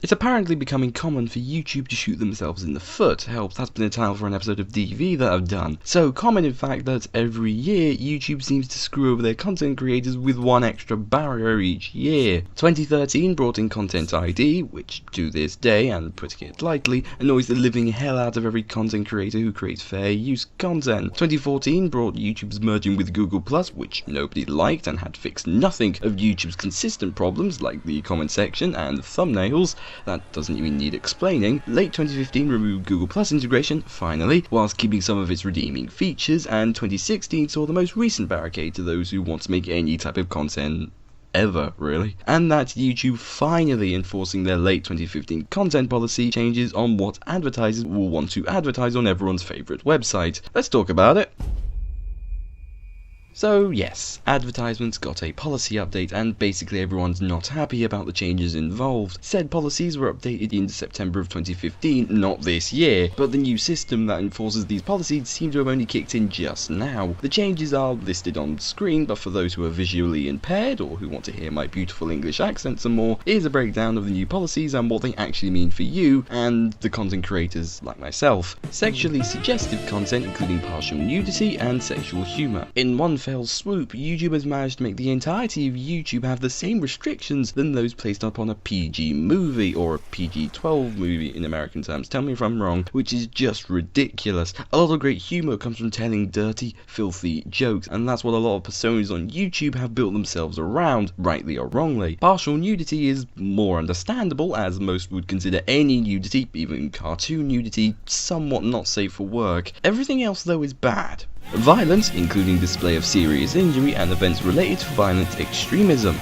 It's apparently becoming common for YouTube to shoot themselves in the foot. Hell, that's been a title for an episode of DV that I've done. So common in fact that every year YouTube seems to screw over their content creators with one extra barrier each year. 2013 brought in Content ID, which to this day, and putting it lightly, annoys the living hell out of every content creator who creates fair use content. 2014 brought YouTube's merging with Google+, which nobody liked and had fixed nothing of YouTube's consistent problems like the comment section and thumbnails. That doesn't even need explaining. Late 2015 removed Google+ integration, finally, whilst keeping some of its redeeming features, and 2016 saw the most recent barricade to those who want to make any type of content ever, really. And that's YouTube finally enforcing their late 2015 content policy changes on what advertisers will want to advertise on everyone's favourite website. Let's talk about it. So yes, advertisements got a policy update and basically everyone's not happy about the changes involved. Said policies were updated in September of 2015, not this year, but the new system that enforces these policies seems to have only kicked in just now. The changes are listed on screen, but for those who are visually impaired or who want to hear my beautiful English accent some more, here's a breakdown of the new policies and what they actually mean for you and the content creators like myself. Sexually suggestive content including partial nudity and sexual humour. In one fell swoop, YouTube has managed to make the entirety of YouTube have the same restrictions than those placed upon a PG movie, or a PG-12 movie in American terms, tell me if I'm wrong, which is just ridiculous. A lot of great humour comes from telling dirty, filthy jokes, and that's what a lot of personas on YouTube have built themselves around, rightly or wrongly. Partial nudity is more understandable, as most would consider any nudity, even cartoon nudity, somewhat not safe for work. Everything else though is bad. Violence, including display of serious injury and events related to violent extremism.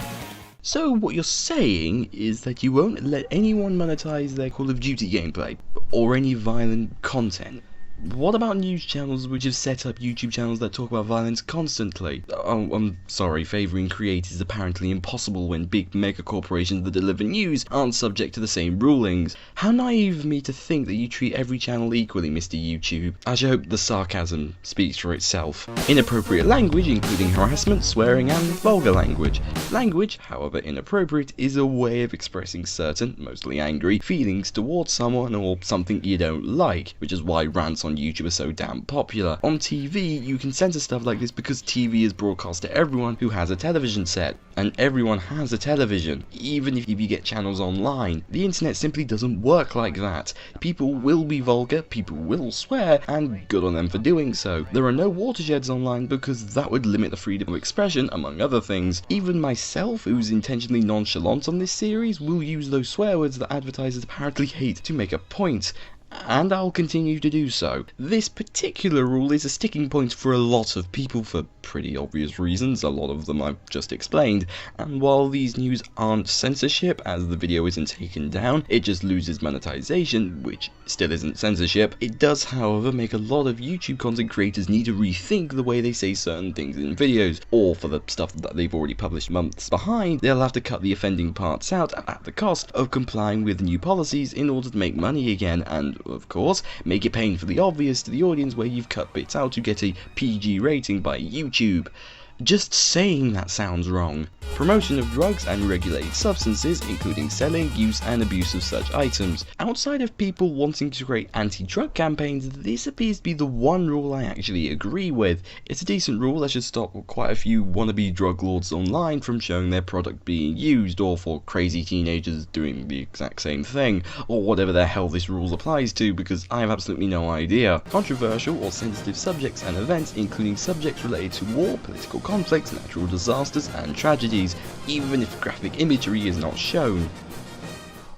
So what you're saying is that you won't let anyone monetize their Call of Duty gameplay, or any violent content. What about news channels which have set up YouTube channels that talk about violence constantly? Oh, I'm sorry, favouring creators is apparently impossible when big mega corporations that deliver news aren't subject to the same rulings. How naive of me to think that you treat every channel equally, Mr. YouTube. I should hope the sarcasm speaks for itself. Inappropriate language, including harassment, swearing and vulgar language. Language, however inappropriate, is a way of expressing certain, mostly angry, feelings towards someone or something you don't like, which is why rants on YouTube are so damn popular. On TV, you can censor stuff like this because TV is broadcast to everyone who has a television set, and everyone has a television, even if you get channels online. The internet simply doesn't work like that. People will be vulgar, people will swear, and good on them for doing so. There are no watersheds online because that would limit the freedom of expression, among other things. Even myself, who's intentionally nonchalant on this series, will use those swear words that advertisers apparently hate to make a point. And I'll continue to do so. This particular rule is a sticking point for a lot of people for pretty obvious reasons, a lot of them I've just explained, and while these news aren't censorship as the video isn't taken down, it just loses monetization, which still isn't censorship. It does however make a lot of YouTube content creators need to rethink the way they say certain things in videos, or for the stuff that they've already published months behind, they'll have to cut the offending parts out at the cost of complying with new policies in order to make money again, and of course, make it painfully obvious to the audience where you've cut bits out to get a PG rating by YouTube. Just saying that sounds wrong. Promotion of drugs and regulated substances, including selling, use and abuse of such items. Outside of people wanting to create anti-drug campaigns, this appears to be the one rule I actually agree with. It's a decent rule that should stop quite a few wannabe drug lords online from showing their product being used, or for crazy teenagers doing the exact same thing, or whatever the hell this rule applies to, because I have absolutely no idea. Controversial or sensitive subjects and events, including subjects related to war, political conflicts, natural disasters and tragedies, even if graphic imagery is not shown.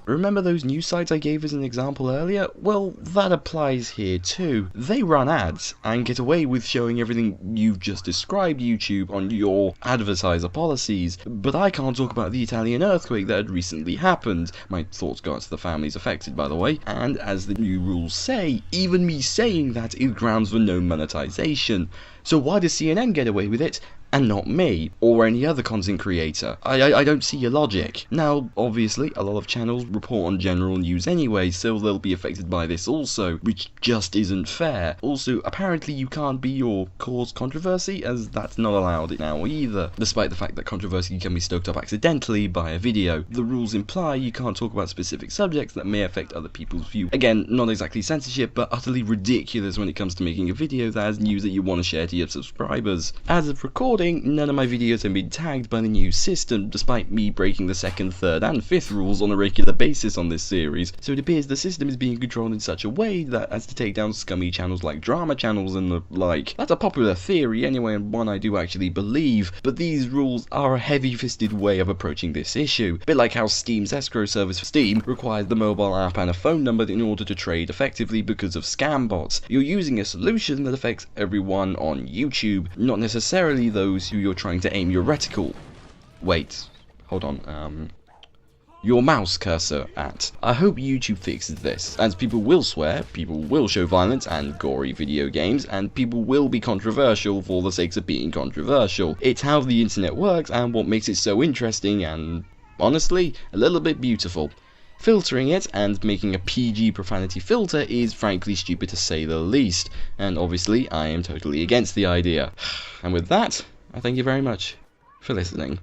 Remember those news sites I gave as an example earlier? Well, that applies here too. They run ads and get away with showing everything you've just described, YouTube, on your advertiser policies. But I can't talk about the Italian earthquake that had recently happened. My thoughts go out to the families affected, by the way. And as the new rules say, even me saying that is grounds for no monetization. So why does CNN get away with it and not me, or any other content creator. I don't see your logic. Now, obviously, a lot of channels report on general news anyway, so they'll be affected by this also, which just isn't fair. Also, apparently you can't be or cause controversy, as that's not allowed now either, despite the fact that controversy can be stoked up accidentally by a video. The rules imply you can't talk about specific subjects that may affect other people's view. Again, not exactly censorship, but utterly ridiculous when it comes to making a video that has news that you want to share to your subscribers. As of recording, none of my videos have been tagged by the new system, despite me breaking the 2nd, 3rd, and 5th rules on a regular basis on this series, so it appears the system is being controlled in such a way that as to take down scummy channels like drama channels and the like. That's a popular theory anyway, and one I do actually believe, but these rules are a heavy-fisted way of approaching this issue, a bit like how Steam's escrow service for Steam requires the mobile app and a phone number in order to trade effectively because of scam bots. You're using a solution that affects everyone on YouTube, not necessarily those who you're trying to aim your reticle. Wait, hold on, your mouse cursor at. I hope YouTube fixes this, as people will swear, people will show violence and gory video games, and people will be controversial for the sakes of being controversial. It's how the internet works and what makes it so interesting and, honestly, a little bit beautiful. Filtering it and making a PG profanity filter is frankly stupid to say the least, and obviously I am totally against the idea. And with that, I thank you very much for listening.